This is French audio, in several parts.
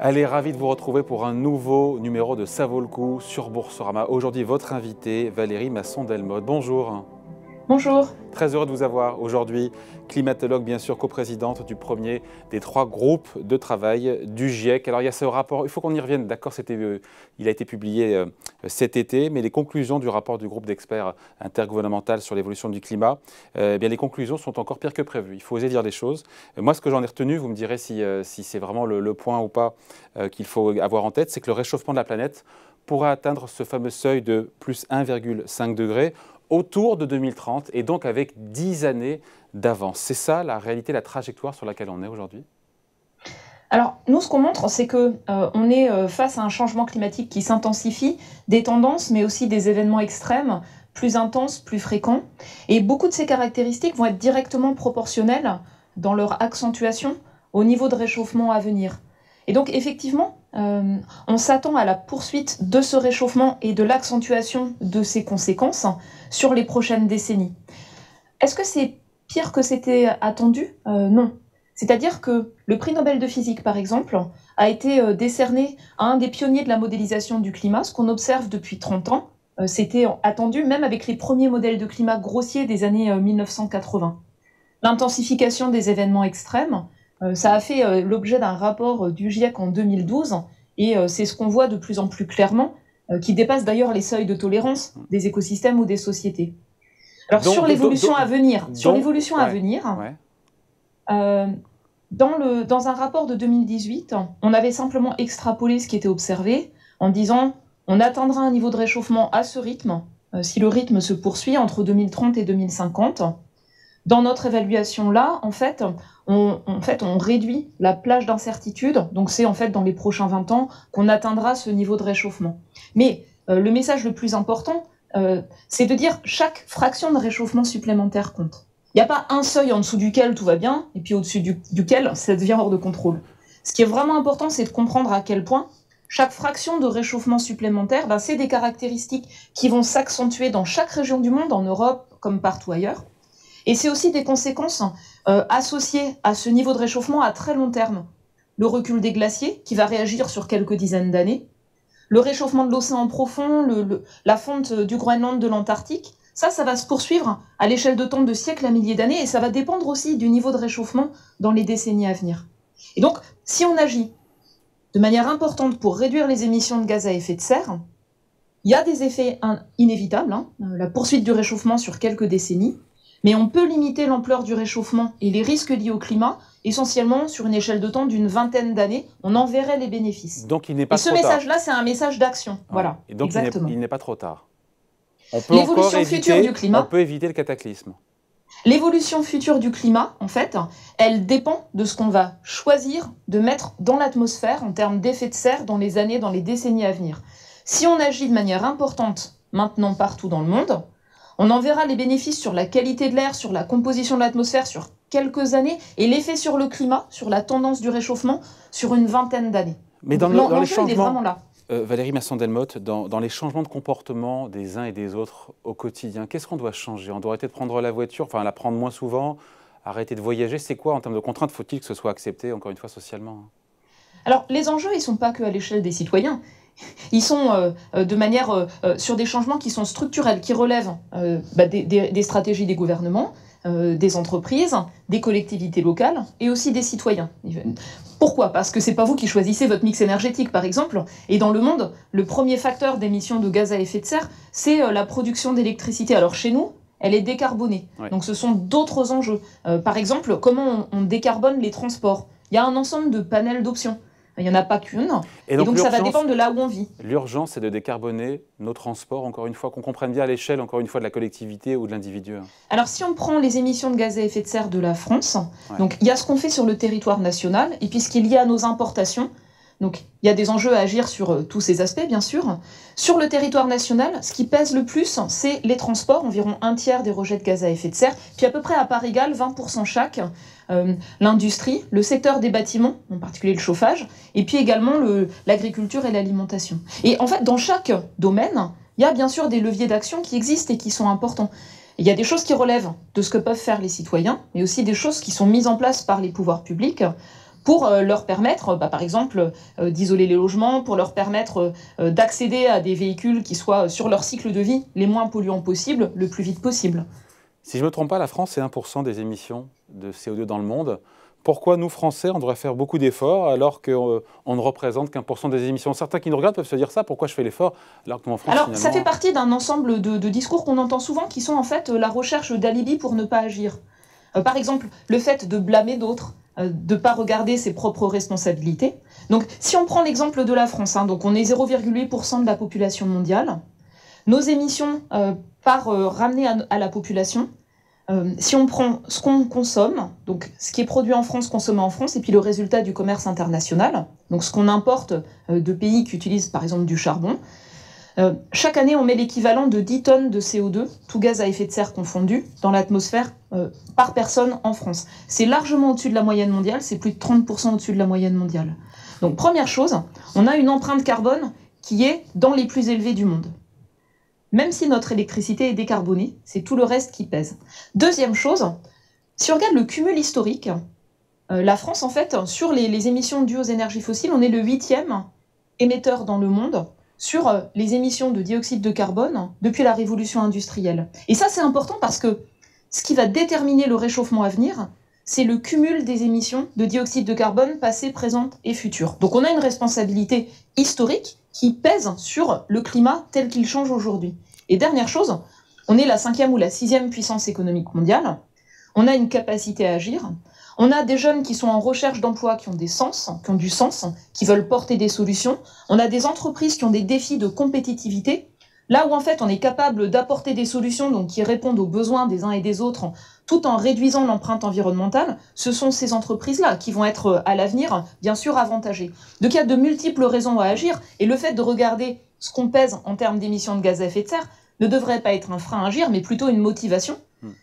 Allez, ravi de vous retrouver pour un nouveau numéro de Ça vaut le coup sur Boursorama. Aujourd'hui, votre invitée, Valérie Masson-Delmotte. Bonjour. Bonjour. Très heureux de vous avoir aujourd'hui, climatologue bien sûr, coprésidente du premier des 3 groupes de travail du GIEC. Alors il y a ce rapport, il faut qu'on y revienne, d'accord, il a été publié cet été, mais les conclusions du rapport du groupe d'experts intergouvernemental sur l'évolution du climat, bien, les conclusions sont encore pires que prévu. Il faut oser dire les choses. Moi, ce que j'en ai retenu, vous me direz si c'est vraiment le point ou pas qu'il faut avoir en tête, c'est que le réchauffement de la planète pourra atteindre ce fameux seuil de plus 1,5 degré autour de 2030 et donc avec 10 années d'avance. C'est ça la réalité, la trajectoire sur laquelle on est aujourd'hui? Alors, nous, ce qu'on montre, c'est qu'on est face à un changement climatique qui s'intensifie, des tendances, mais aussi des événements extrêmes, plus intenses, plus fréquents. Et beaucoup de ces caractéristiques vont être directement proportionnelles dans leur accentuation au niveau de réchauffement à venir. Et donc, effectivement, on s'attend à la poursuite de ce réchauffement et de l'accentuation de ses conséquences sur les prochaines décennies. Est-ce que c'est pire que c'était attendu? Non. C'est-à-dire que le prix Nobel de physique, par exemple, a été décerné à un des pionniers de la modélisation du climat, ce qu'on observe depuis 30 ans. C'était attendu même avec les premiers modèles de climat grossiers des années 1980. L'intensification des événements extrêmes, ça a fait l'objet d'un rapport du GIEC en 2012, et c'est ce qu'on voit de plus en plus clairement, qui dépasse d'ailleurs les seuils de tolérance des écosystèmes ou des sociétés. Alors sur l'évolution à venir, dans un rapport de 2018, on avait simplement extrapolé ce qui était observé en disant on atteindra un niveau de réchauffement à ce rythme, si le rythme se poursuit entre 2030 et 2050. Dans notre évaluation là, en fait, on réduit la plage d'incertitude, donc c'est en fait dans les prochains 20 ans qu'on atteindra ce niveau de réchauffement. Mais le message le plus important, c'est de dire chaque fraction de réchauffement supplémentaire compte. Il n'y a pas un seuil en dessous duquel tout va bien, et puis au-dessus duquel ça devient hors de contrôle. Ce qui est vraiment important, c'est de comprendre à quel point chaque fraction de réchauffement supplémentaire, c'est des caractéristiques qui vont s'accentuer dans chaque région du monde, en Europe comme partout ailleurs. Et c'est aussi des conséquences associées à ce niveau de réchauffement à très long terme. Le recul des glaciers, qui va réagir sur quelques dizaines d'années, le réchauffement de l'océan profond, la fonte du Groenland, de l'Antarctique, ça va se poursuivre à l'échelle de temps de siècles à milliers d'années, et ça va dépendre aussi du niveau de réchauffement dans les décennies à venir. Et donc, si on agit de manière importante pour réduire les émissions de gaz à effet de serre, il y a des effets inévitables, la poursuite du réchauffement sur quelques décennies, mais on peut limiter l'ampleur du réchauffement et les risques liés au climat essentiellement sur une échelle de temps d'une vingtaine d'années. On en verrait les bénéfices. Donc il n'est pas trop tard. Et ce message-là, c'est un message d'action. Voilà. Et donc exactement. il n'est pas trop tard. On peut L'évolution future du climat. On peut éviter le cataclysme. L'évolution future du climat, en fait, elle dépend de ce qu'on va choisir de mettre dans l'atmosphère en termes d'effet de serre dans les décennies à venir. Si on agit de manière importante maintenant partout dans le monde, on en verra les bénéfices sur la qualité de l'air, sur la composition de l'atmosphère, sur quelques années, et l'effet sur le climat, sur la tendance du réchauffement, sur une vingtaine d'années. Mais dans les changements, il est vraiment là. Valérie Masson-Delmotte, dans les changements de comportement des uns et des autres au quotidien, qu'est-ce qu'on doit changer? On doit arrêter de prendre la voiture, enfin la prendre moins souvent, arrêter de voyager. C'est quoi en termes de contraintes? Faut-il que ce soit accepté, encore une fois, socialement? Alors, les enjeux, ils ne sont pas qu'à l'échelle des citoyens. Ils sont sur des changements qui sont structurels, qui relèvent des stratégies des gouvernements, des entreprises, des collectivités locales et aussi des citoyens. Pourquoi? Parce que c'est pas vous qui choisissez votre mix énergétique, par exemple. Et dans le monde, le premier facteur d'émission de gaz à effet de serre, c'est la production d'électricité. Alors chez nous, elle est décarbonée. Ouais. Donc ce sont d'autres enjeux. Par exemple, comment on décarbone les transports? Il y a un ensemble de panels d'options. Il n'y en a pas qu'une, et donc ça va dépendre de là où on vit. L'urgence, c'est de décarboner nos transports, encore une fois, qu'on comprenne bien à l'échelle, encore une fois, de la collectivité ou de l'individu. Alors si on prend les émissions de gaz à effet de serre de la France, donc il y a ce qu'on fait sur le territoire national, et puis ce qui est lié à nos importations. Donc il y a des enjeux à agir sur tous ces aspects, bien sûr. Sur le territoire national, ce qui pèse le plus, c'est les transports, environ 1/3 des rejets de gaz à effet de serre, puis à peu près à part égale, 20% chaque, l'industrie, le secteur des bâtiments, en particulier le chauffage, et puis également l'agriculture et l'alimentation. Et en fait, dans chaque domaine, il y a bien sûr des leviers d'action qui existent et qui sont importants. Il y a des choses qui relèvent de ce que peuvent faire les citoyens, mais aussi des choses qui sont mises en place par les pouvoirs publics pour leur permettre, par exemple, d'isoler les logements, pour leur permettre d'accéder à des véhicules qui soient sur leur cycle de vie les moins polluants possible, le plus vite possible. Si je ne me trompe pas, la France, c'est 1% des émissions de CO2 dans le monde. Pourquoi nous, Français, on devrait faire beaucoup d'efforts alors qu'on ne représente qu'1% des émissions? Certains qui nous regardent peuvent se dire ça, pourquoi je fais l'effort alors que nous, en France, Alors, finalement... ça fait partie d'un ensemble de discours qu'on entend souvent qui sont en fait la recherche d'alibi pour ne pas agir. Par exemple, le fait de blâmer d'autres, de ne pas regarder ses propres responsabilités. Donc, si on prend l'exemple de la France, donc on est 0,8% de la population mondiale, nos émissions ramenées à la population, si on prend ce qu'on consomme, donc ce qui est produit en France, consommé en France, et puis le résultat du commerce international, donc ce qu'on importe de pays qui utilisent par exemple du charbon, chaque année on met l'équivalent de 10 tonnes de CO2, tout gaz à effet de serre confondu, dans l'atmosphère par personne en France. C'est largement au-dessus de la moyenne mondiale, c'est plus de 30% au-dessus de la moyenne mondiale. Donc première chose, on a une empreinte carbone qui est dans les plus élevées du monde. Même si notre électricité est décarbonée, c'est tout le reste qui pèse. Deuxième chose, si on regarde le cumul historique, la France, en fait, sur les émissions dues aux énergies fossiles, on est le 8e émetteur dans le monde sur les émissions de dioxyde de carbone depuis la révolution industrielle. Et ça, c'est important parce que ce qui va déterminer le réchauffement à venir, c'est le cumul des émissions de dioxyde de carbone passées, présentes et futures. Donc on a une responsabilité historique qui pèse sur le climat tel qu'il change aujourd'hui. Et dernière chose, on est la 5e ou la 6e puissance économique mondiale, on a une capacité à agir, on a des jeunes qui sont en recherche d'emploi qui ont du sens, qui veulent porter des solutions, on a des entreprises qui ont des défis de compétitivité, là où en fait on est capable d'apporter des solutions donc, qui répondent aux besoins des uns et des autres tout en réduisant l'empreinte environnementale, ce sont ces entreprises-là qui vont être à l'avenir bien sûr avantagées. Donc il y a de multiples raisons à agir et le fait de regarder ce qu'on pèse en termes d'émissions de gaz à effet de serre ne devrait pas être un frein à agir mais plutôt une motivation.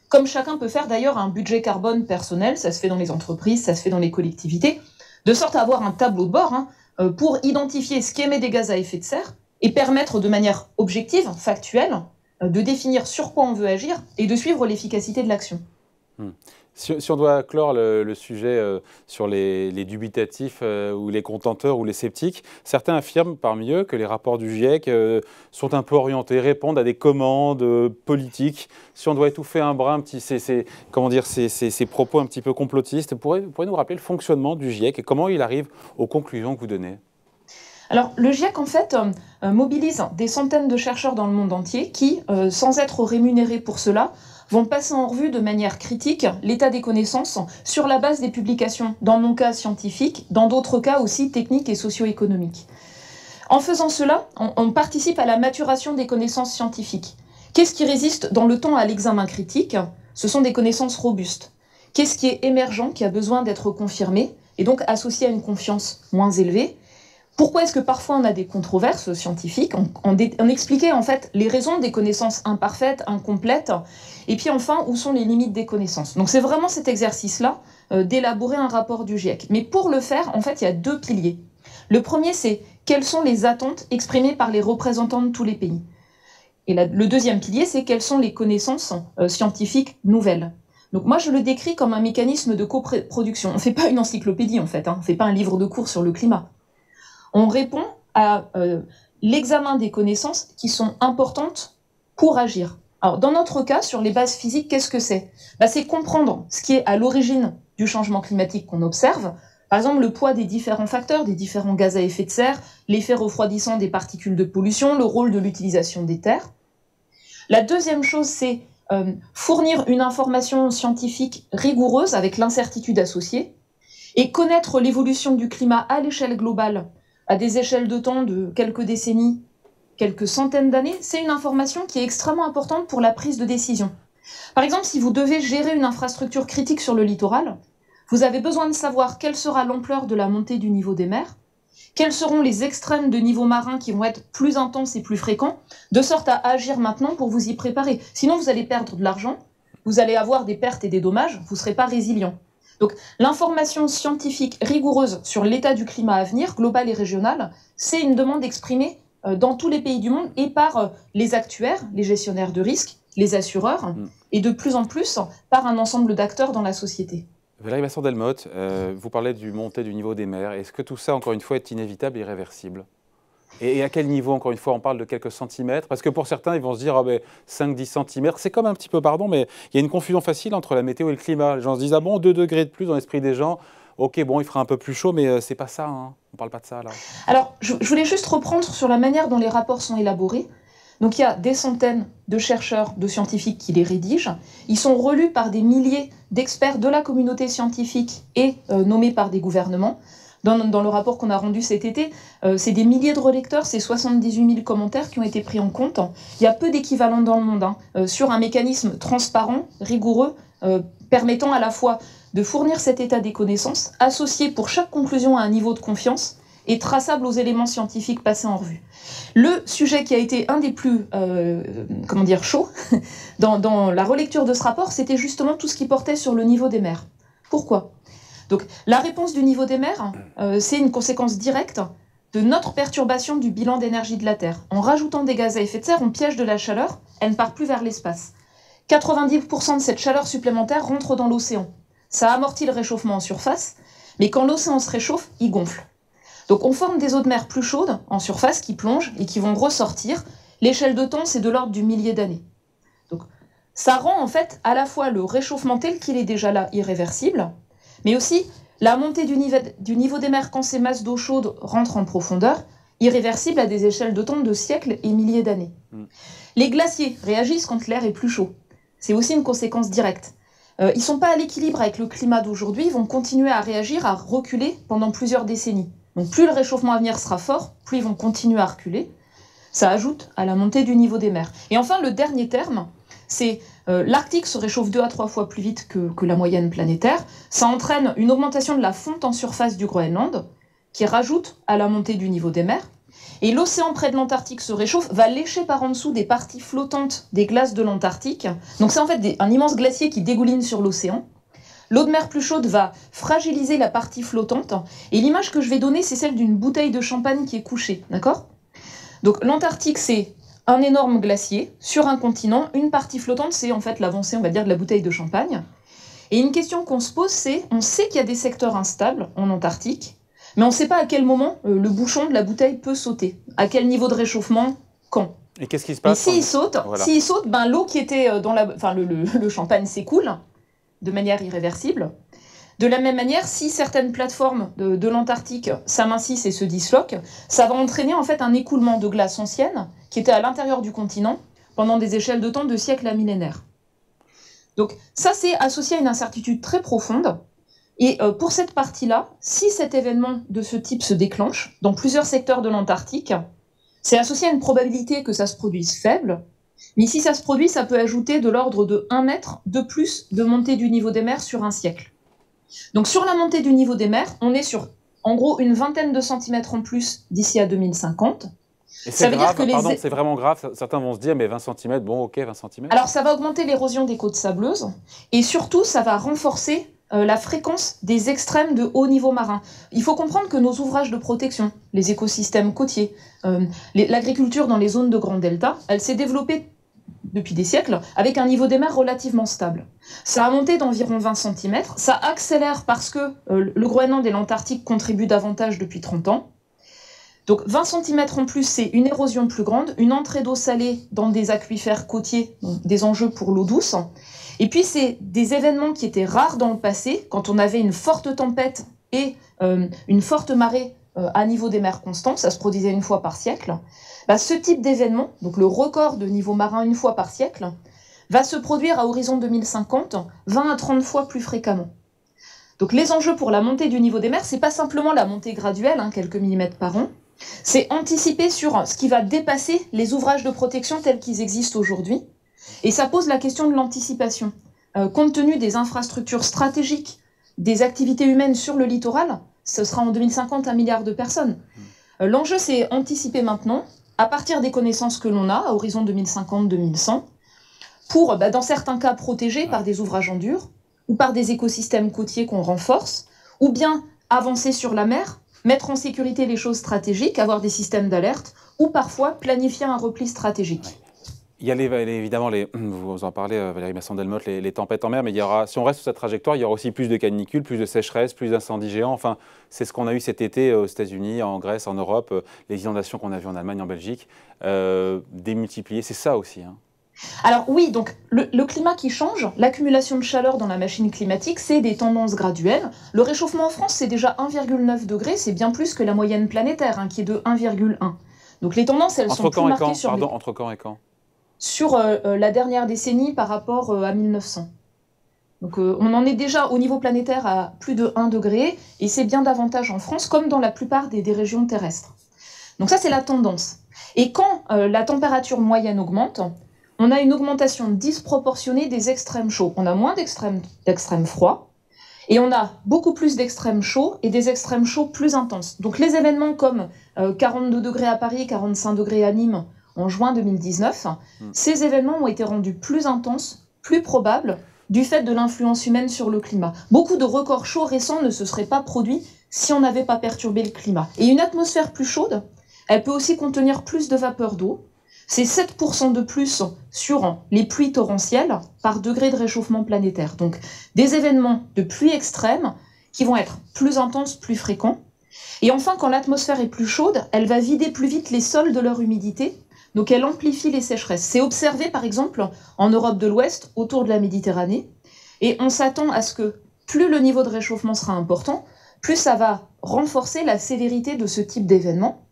Comme chacun peut faire d'ailleurs un budget carbone personnel, ça se fait dans les entreprises, ça se fait dans les collectivités, de sorte à avoir un tableau de bord pour identifier ce qui émet des gaz à effet de serre et permettre de manière objective, factuelle, de définir sur quoi on veut agir et de suivre l'efficacité de l'action. Si on doit clore le sujet sur les dubitatifs ou les contenteurs ou les sceptiques, certains affirment parmi eux que les rapports du GIEC sont un peu orientés, répondent à des commandes politiques. Si on doit étouffer un brin, ces propos un petit peu complotistes, vous pourriez nous rappeler le fonctionnement du GIEC et comment il arrive aux conclusions que vous donnez? Alors, le GIEC, en fait, mobilise des centaines de chercheurs dans le monde entier qui, sans être rémunérés pour cela, vont passer en revue de manière critique l'état des connaissances sur la base des publications, dans mon cas scientifique, dans d'autres cas aussi techniques et socio-économiques. En faisant cela, on participe à la maturation des connaissances scientifiques. Qu'est-ce qui résiste dans le temps à l'examen critique? Ce sont des connaissances robustes. Qu'est-ce qui est émergent, qui a besoin d'être confirmé, et donc associé à une confiance moins élevée? Pourquoi est-ce que parfois on a des controverses scientifiques? On expliquait en fait les raisons des connaissances imparfaites, incomplètes, et puis enfin où sont les limites des connaissances. Donc c'est vraiment cet exercice-là d'élaborer un rapport du GIEC. Mais pour le faire, en fait, il y a deux piliers. Le premier, c'est quelles sont les attentes exprimées par les représentants de tous les pays. Et le deuxième pilier, c'est quelles sont les connaissances scientifiques nouvelles. Donc moi, je le décris comme un mécanisme de coproduction. On ne fait pas une encyclopédie, en fait, on ne fait pas un livre de cours sur le climat. On répond à l'examen des connaissances qui sont importantes pour agir. Alors, dans notre cas, sur les bases physiques, qu'est-ce que c'est? C'est comprendre ce qui est à l'origine du changement climatique qu'on observe. Par exemple, le poids des différents facteurs, des différents gaz à effet de serre, l'effet refroidissant des particules de pollution, le rôle de l'utilisation des terres. La deuxième chose, c'est fournir une information scientifique rigoureuse avec l'incertitude associée et connaître l'évolution du climat à l'échelle globale, à des échelles de temps de quelques décennies, quelques centaines d'années, c'est une information qui est extrêmement importante pour la prise de décision. Par exemple, si vous devez gérer une infrastructure critique sur le littoral, vous avez besoin de savoir quelle sera l'ampleur de la montée du niveau des mers, quels seront les extrêmes de niveau marin qui vont être plus intenses et plus fréquents, de sorte à agir maintenant pour vous y préparer. Sinon, vous allez perdre de l'argent, vous allez avoir des pertes et des dommages, vous ne serez pas résilient. Donc l'information scientifique rigoureuse sur l'état du climat à venir, global et régional, c'est une demande exprimée dans tous les pays du monde et par les actuaires, les gestionnaires de risques, les assureurs, et de plus en plus par un ensemble d'acteurs dans la société. Valérie Masson-Delmotte, vous parlez du montée du niveau des mers. Est-ce que tout ça, encore une fois, est inévitable et irréversible? Et à quel niveau, encore une fois, on parle de quelques centimètres? Parce que pour certains, ils vont se dire, ah ben, 5-10 centimètres, c'est comme un petit peu, pardon, mais il y a une confusion facile entre la météo et le climat. Les gens se disent, ah bon, 2 degrés de plus dans l'esprit des gens, ok, bon, il fera un peu plus chaud, mais c'est pas ça, hein. On parle pas de ça, là. Alors, je voulais juste reprendre sur la manière dont les rapports sont élaborés. Donc il y a des centaines de chercheurs, de scientifiques qui les rédigent. Ils sont relus par des milliers d'experts de la communauté scientifique et nommés par des gouvernements. Dans le rapport qu'on a rendu cet été, c'est des milliers de relecteurs, c'est 78 000 commentaires qui ont été pris en compte. Il y a peu d'équivalents dans le monde sur un mécanisme transparent, rigoureux, permettant à la fois de fournir cet état des connaissances, associé pour chaque conclusion à un niveau de confiance, et traçable aux éléments scientifiques passés en revue. Le sujet qui a été un des plus chauds dans la relecture de ce rapport, c'était justement tout ce qui portait sur le niveau des mers. Pourquoi ? Donc, la réponse du niveau des mers, c'est une conséquence directe de notre perturbation du bilan d'énergie de la Terre. En rajoutant des gaz à effet de serre, on piège de la chaleur, elle ne part plus vers l'espace. 90% de cette chaleur supplémentaire rentre dans l'océan. Ça amortit le réchauffement en surface, mais quand l'océan se réchauffe, il gonfle. Donc on forme des eaux de mer plus chaudes en surface qui plongent et qui vont ressortir. L'échelle de temps, c'est de l'ordre du millier d'années. Donc ça rend en fait à la fois le réchauffement tel qu'il est déjà là irréversible, mais aussi la montée du niveau des mers quand ces masses d'eau chaude rentrent en profondeur, irréversible à des échelles de temps de siècles et milliers d'années. Les glaciers réagissent quand l'air est plus chaud. C'est aussi une conséquence directe. Ils ne sont pas à l'équilibre avec le climat d'aujourd'hui, ils vont continuer à réagir, à reculer pendant plusieurs décennies. Donc plus le réchauffement à venir sera fort, plus ils vont continuer à reculer. Ça ajoute à la montée du niveau des mers. Et enfin, le dernier terme, c'est l'Arctique se réchauffe 2 à 3 fois plus vite que la moyenne planétaire. Ça entraîne une augmentation de la fonte en surface du Groenland, qui rajoute à la montée du niveau des mers. Et l'océan près de l'Antarctique se réchauffe, va lécher par en dessous des parties flottantes des glaces de l'Antarctique. Donc c'est en fait un immense glacier qui dégouline sur l'océan. L'eau de mer plus chaude va fragiliser la partie flottante. Et l'image que je vais donner, c'est celle d'une bouteille de champagne qui est couchée. D'accord ? Donc l'Antarctique, c'est un énorme glacier sur un continent. Une partie flottante, c'est en fait l'avancée, on va dire, de la bouteille de champagne. Et une question qu'on se pose, c'est, on sait qu'il y a des secteurs instables en Antarctique, mais on ne sait pas à quel moment le bouchon de la bouteille peut sauter. À quel niveau de réchauffement, quand. Et qu'est-ce qui se passe? Et s'il saute, voilà. L'eau qui était dans la... Enfin, le champagne s'écoule de manière irréversible. De la même manière, si certaines plateformes de l'Antarctique s'amincissent et se disloquent, ça va entraîner en fait un écoulement de glace ancienne qui était à l'intérieur du continent pendant des échelles de temps de siècles à millénaires. Donc ça, c'est associé à une incertitude très profonde. Et pour cette partie-là, si cet événement de ce type se déclenche dans plusieurs secteurs de l'Antarctique, c'est associé à une probabilité que ça se produise faible. Mais si ça se produit, ça peut ajouter de l'ordre de 1 mètre de plus de montée du niveau des mers sur un siècle. Donc sur la montée du niveau des mers, on est sur en gros une vingtaine de centimètres en plus d'ici à 2050. Et c'est c'est vraiment grave. Certains vont se dire, mais 20 cm, bon ok, 20 cm. Alors ça va augmenter l'érosion des côtes sableuses et surtout ça va renforcer la fréquence des extrêmes de haut niveau marin. Il faut comprendre que nos ouvrages de protection, les écosystèmes côtiers, l'agriculture dans les zones de grand delta, elle s'est développée depuis des siècles avec un niveau des mers relativement stable. Ça a monté d'environ 20 cm, ça accélère parce que le Groenland et l'Antarctique contribuent davantage depuis 30 ans. Donc 20 cm en plus, c'est une érosion plus grande, une entrée d'eau salée dans des aquifères côtiers, donc des enjeux pour l'eau douce. Et puis c'est des événements qui étaient rares dans le passé, quand on avait une forte tempête et une forte marée à niveau des mers constant, ça se produisait une fois par siècle. Ce type d'événement, donc le record de niveau marin une fois par siècle, va se produire à horizon 2050 20 à 30 fois plus fréquemment. Donc les enjeux pour la montée du niveau des mers, c'est pas simplement la montée graduelle, quelques millimètres par an, c'est anticiper sur ce qui va dépasser les ouvrages de protection tels qu'ils existent aujourd'hui. Et ça pose la question de l'anticipation. Compte tenu des infrastructures stratégiques, des activités humaines sur le littoral, ce sera en 2050 1 milliard de personnes. L'enjeu, c'est anticiper maintenant, à partir des connaissances que l'on a, à horizon 2050-2100, pour, dans certains cas, protéger par des ouvrages en dur, ou par des écosystèmes côtiers qu'on renforce, ou bien avancer sur la mer, mettre en sécurité les choses stratégiques, avoir des systèmes d'alerte, ou parfois planifier un repli stratégique. Il y a évidemment, vous en parlez, Valérie Masson-Delmotte, les tempêtes en mer, mais il y aura, si on reste sur cette trajectoire, il y aura aussi plus de canicules, plus de sécheresse, plus d'incendies géants. Enfin, c'est ce qu'on a eu cet été aux États-Unis, en Grèce, en Europe, les inondations qu'on a vues en Allemagne, en Belgique, démultipliées. C'est ça aussi, hein. Alors oui, donc le climat qui change, l'accumulation de chaleur dans la machine climatique, c'est des tendances graduelles. Le réchauffement en France, c'est déjà 1,9 degré, c'est bien plus que la moyenne planétaire, hein, qui est de 1,1. Donc les tendances, elles sont plus marquées sur entre quand et quand? Sur la dernière décennie par rapport à 1900. Donc on en est déjà au niveau planétaire à plus de 1 degré, et c'est bien davantage en France, comme dans la plupart des régions terrestres. Donc ça, c'est la tendance. Et quand la température moyenne augmente, on a une augmentation disproportionnée des extrêmes chauds. On a moins d'extrêmes froids, et on a beaucoup plus d'extrêmes chauds et des extrêmes chauds plus intenses. Donc les événements comme 42 degrés à Paris, 45 degrés à Nîmes, en juin 2019, ces événements ont été rendus plus intenses, plus probables, du fait de l'influence humaine sur le climat. Beaucoup de records chauds récents ne se seraient pas produits si on n'avait pas perturbé le climat. Et une atmosphère plus chaude, elle peut aussi contenir plus de vapeur d'eau. C'est 7% de plus sur les pluies torrentielles par degré de réchauffement planétaire. Donc des événements de pluie extrême qui vont être plus intenses, plus fréquents. Et enfin, quand l'atmosphère est plus chaude, elle va vider plus vite les sols de leur humidité. Donc elle amplifie les sécheresses. C'est observé par exemple en Europe de l'Ouest, autour de la Méditerranée, et on s'attend à ce que plus le niveau de réchauffement sera important, plus ça va renforcer la sévérité de ce type d'événements.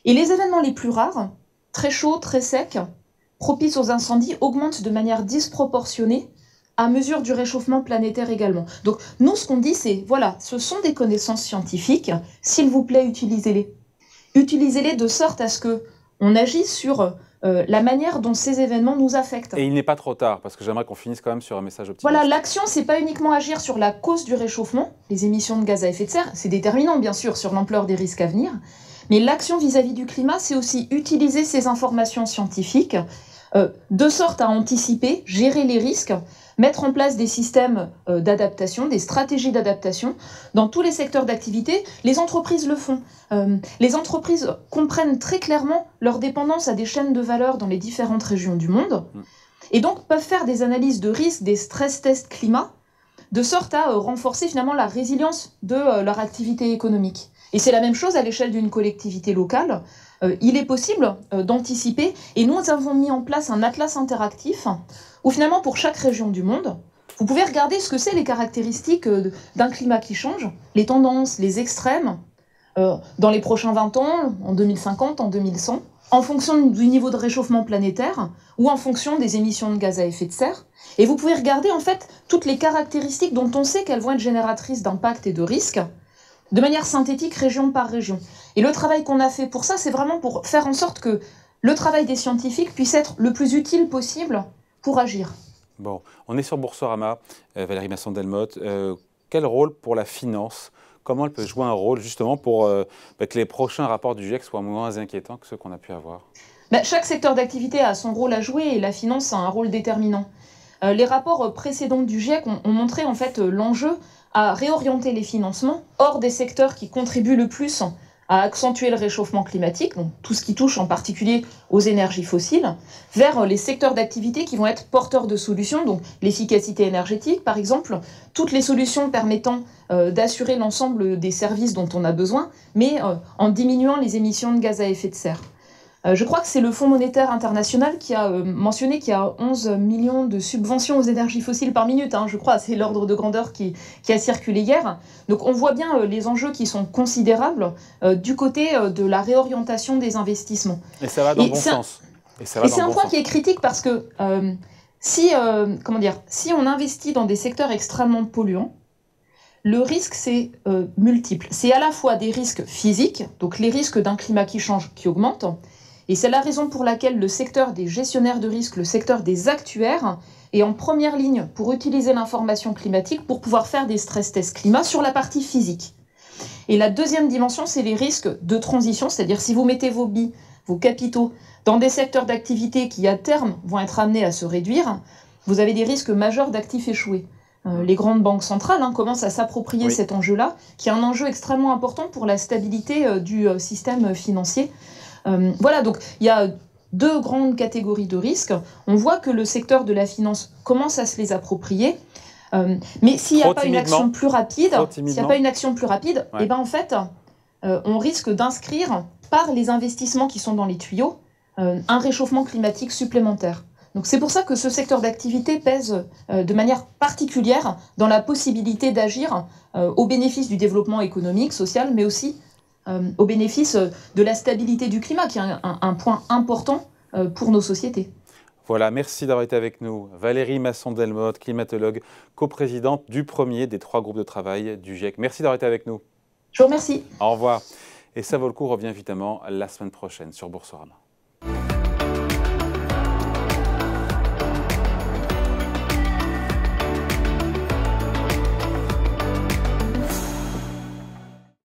Et les événements les plus rares, très chauds, très secs, propices aux incendies, augmentent de manière disproportionnée à mesure du réchauffement planétaire également. Donc nous, ce qu'on dit, c'est, voilà, ce sont des connaissances scientifiques, s'il vous plaît, utilisez-les. Utilisez-les de sorte à ce que on agit sur la manière dont ces événements nous affectent. Et il n'est pas trop tard, parce que j'aimerais qu'on finisse quand même sur un message optimiste. Voilà, l'action, c'est pas uniquement agir sur la cause du réchauffement, les émissions de gaz à effet de serre, c'est déterminant bien sûr sur l'ampleur des risques à venir, mais l'action vis-à-vis du climat, c'est aussi utiliser ces informations scientifiques de sorte à anticiper, gérer les risques, mettre en place des systèmes d'adaptation, des stratégies d'adaptation. Dans tous les secteurs d'activité, les entreprises le font. Les entreprises comprennent très clairement leur dépendance à des chaînes de valeur dans les différentes régions du monde, et donc peuvent faire des analyses de risque, des stress tests climat, de sorte à renforcer finalement la résilience de leur activité économique. Et c'est la même chose à l'échelle d'une collectivité locale. Il est possible d'anticiper, et nous avons mis en place un atlas interactif où finalement pour chaque région du monde, vous pouvez regarder ce que c'est les caractéristiques d'un climat qui change, les tendances, les extrêmes, dans les prochains 20 ans, en 2050, en 2100, en fonction du niveau de réchauffement planétaire ou en fonction des émissions de gaz à effet de serre. Et vous pouvez regarder en fait toutes les caractéristiques dont on sait qu'elles vont être génératrices d'impact et de risques, de manière synthétique, région par région. Et le travail qu'on a fait pour ça, c'est vraiment pour faire en sorte que le travail des scientifiques puisse être le plus utile possible pour agir. Bon, on est sur Boursorama, Valérie Masson-Delmotte. Quel rôle pour la finance? Comment elle peut jouer un rôle justement pour que les prochains rapports du GIEC soient moins inquiétants que ceux qu'on a pu avoir? Chaque secteur d'activité a son rôle à jouer et la finance a un rôle déterminant. Les rapports précédents du GIEC ont montré en fait l'enjeu à réorienter les financements hors des secteurs qui contribuent le plus à accentuer le réchauffement climatique, donc tout ce qui touche en particulier aux énergies fossiles, vers les secteurs d'activité qui vont être porteurs de solutions, donc l'efficacité énergétique par exemple, toutes les solutions permettant d'assurer l'ensemble des services dont on a besoin, mais en diminuant les émissions de gaz à effet de serre. Je crois que c'est le Fonds monétaire international qui a mentionné qu'il y a 11 millions de subventions aux énergies fossiles par minute. Je crois, c'est l'ordre de grandeur qui a circulé hier. Donc on voit bien les enjeux qui sont considérables du côté de la réorientation des investissements. Et ça va dans le bon sens. Et c'est un point qui est critique parce que si on investit dans des secteurs extrêmement polluants, le risque, c'est multiple. C'est à la fois des risques physiques, donc les risques d'un climat qui change, qui augmentent, et c'est la raison pour laquelle le secteur des gestionnaires de risque, le secteur des actuaires, est en première ligne pour utiliser l'information climatique pour pouvoir faire des stress tests climat sur la partie physique. Et la deuxième dimension, c'est les risques de transition, c'est-à-dire si vous mettez vos billes, vos capitaux, dans des secteurs d'activité qui, à terme, vont être amenés à se réduire, vous avez des risques majeurs d'actifs échoués. Les grandes banques centrales commencent à s'approprier cet enjeu-là, qui est un enjeu extrêmement important pour la stabilité du système financier. Voilà, donc il y a deux grandes catégories de risques. On voit que le secteur de la finance commence à se les approprier. Mais s'il n'y a pas une action plus rapide, Ouais. eh ben en fait, on risque d'inscrire par les investissements qui sont dans les tuyaux un réchauffement climatique supplémentaire. Donc c'est pour ça que ce secteur d'activité pèse de manière particulière dans la possibilité d'agir au bénéfice du développement économique, social, mais aussi au bénéfice de la stabilité du climat, qui est un point important pour nos sociétés. Voilà, merci d'avoir été avec nous. Valérie Masson-Delmotte, climatologue, coprésidente du premier des 3 groupes de travail du GIEC. Merci d'avoir été avec nous. Je vous remercie. Au revoir. Et ça vaut le coup revient évidemment la semaine prochaine sur Boursorama.